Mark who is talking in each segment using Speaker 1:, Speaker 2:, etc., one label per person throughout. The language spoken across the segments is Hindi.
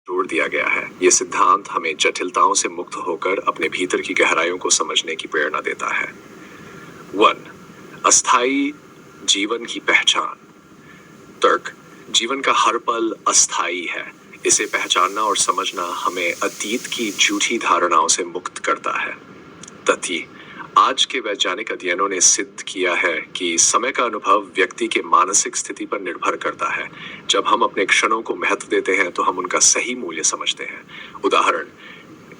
Speaker 1: जोड़ दिया गया है। ये सिद्धांत हमें जटिलताओं से मुक्त होकर अपने भीतर की गहराइयों को समझने की प्रेरणा देता है। 1. अस्थायी जीवन की पहचान। तर्क: जीवन का हर पल अस्थायी है। इसे पहचानना और समझना हमें अतीत की झूठी धारणाओं से मुक्त करता है। तथ्य: आज के वैज्ञानिक अध्ययनों ने सिद्ध किया है कि समय का अनुभव व्यक्ति के मानसिक स्थिति पर निर्भर करता है। जब हम अपने क्षणों को महत्व देते हैं तो हम उनका सही मूल्य समझते हैं। उदाहरण: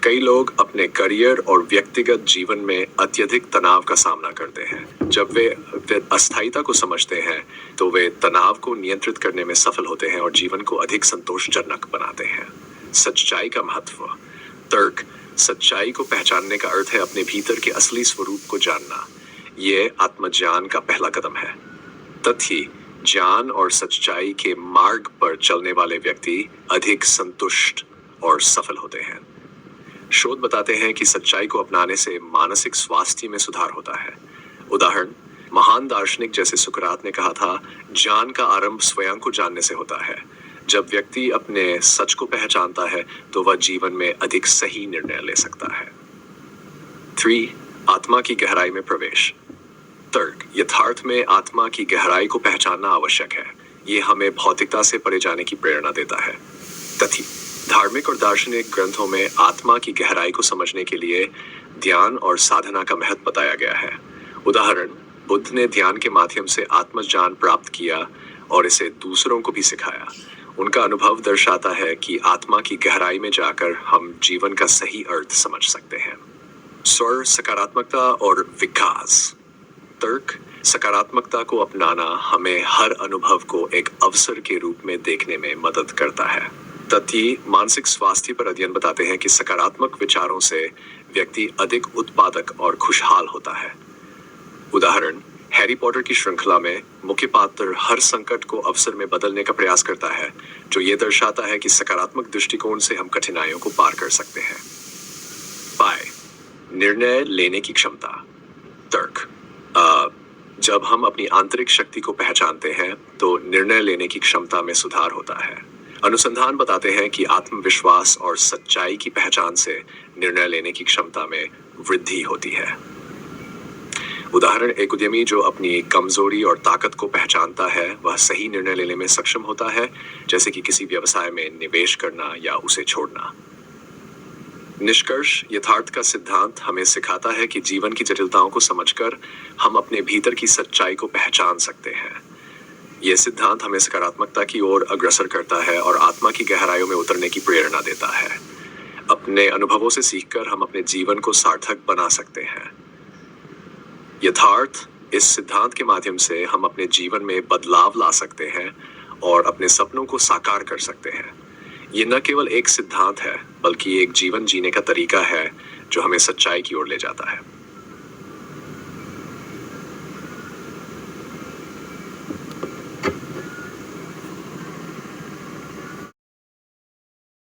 Speaker 1: कई लोग अपने करियर और व्यक्तिगत जीवन में अत्यधिक तनाव का सामना करते हैं। जब वे अस्थायिता को समझते हैं तो वे तनाव को नियंत्रित करने में सफल होते हैं और जीवन को अधिक संतोषजनक बनाते हैं। सच्चाई का महत्व। तर्क: सच्चाई को पहचानने का अर्थ है अपने भीतर के असली स्वरूप को जानना। यह आत्मज्ञान का पहला कदम है। तथ्य: ज्ञान और सच्चाई के मार्ग पर चलने वाले व्यक्ति अधिक संतुष्ट और सफल होते हैं। शोध बताते हैं कि सच्चाई को अपनाने से मानसिक स्वास्थ्य में सुधार होता है। उदाहरण: महान दार्शनिक जैसे सुकरात ने कहा था, ज्ञान का आरंभ स्वयं को जानने से होता है। जब व्यक्ति अपने सच को पहचानता है तो वह जीवन में अधिक सही निर्णय ले सकता है। 3. आत्मा की गहराई में प्रवेश। तर्क: यथार्थ में आत्मा की गहराई को पहचानना आवश्यक है। ये हमें भौतिकता से परे जाने की प्रेरणा देता है। तथ्य: धार्मिक और दार्शनिक ग्रंथों में आत्मा की गहराई को समझने के लिए ध्यान और साधना का महत्व बताया गया है। उदाहरण: बुद्ध ने ध्यान के माध्यम से आत्मज्ञान प्राप्त किया और इसे दूसरों को भी सिखाया। उनका अनुभव दर्शाता है कि आत्मा की गहराई में जाकर हम जीवन का सही अर्थ समझ सकते हैं। स्वर, सकारात्मकता और विकास। तर्क: सकारात्मकता को अपनाना हमें हर अनुभव को एक अवसर के रूप में देखने में मदद करता है। तथ्य: मानसिक स्वास्थ्य पर अध्ययन बताते हैं कि सकारात्मक विचारों से व्यक्ति अधिक उत्पादक और खुशहाल होता है। उदाहरण: हैरी पॉटर की श्रृंखला में मुख्य पात्र हर संकट को अवसर में बदलने का प्रयास करता है, जो ये दर्शाता है कि सकारात्मक दृष्टिकोण से हम कठिनाइयों को पार कर सकते हैं। पाए निर्णय लेने की क्षमता। तर्क: जब हम अपनी आंतरिक शक्ति को पहचानते हैं तो निर्णय लेने की क्षमता में सुधार होता है। अनुसंधान बताते हैं कि आत्मविश्वास और सच्चाई की पहचान से निर्णय लेने की क्षमता में वृद्धि होती है। उदाहरण: एक उद्यमी जो अपनी कमजोरी और ताकत को पहचानता है वह सही निर्णय लेने में सक्षम होता है, जैसे कि किसी व्यवसाय में निवेश करना या उसे छोड़ना। निष्कर्ष: यथार्थ का सिद्धांत हमें सिखाता है कि जीवन की जटिलताओं को समझकर हम अपने भीतर की सच्चाई को पहचान सकते हैं। यह सिद्धांत हमें सकारात्मकता की ओर अग्रसर करता है और आत्मा की गहराइयों में उतरने की प्रेरणा देता है। अपने अनुभवों से सीखकर हम अपने जीवन को सार्थक बना सकते हैं। यथार्थ इस सिद्धांत के माध्यम से हम अपने जीवन में बदलाव ला सकते हैं और अपने सपनों को साकार कर सकते हैं। ये न केवल एक सिद्धांत है बल्कि एक जीवन जीने का तरीका है जो हमें सच्चाई की ओर ले जाता है।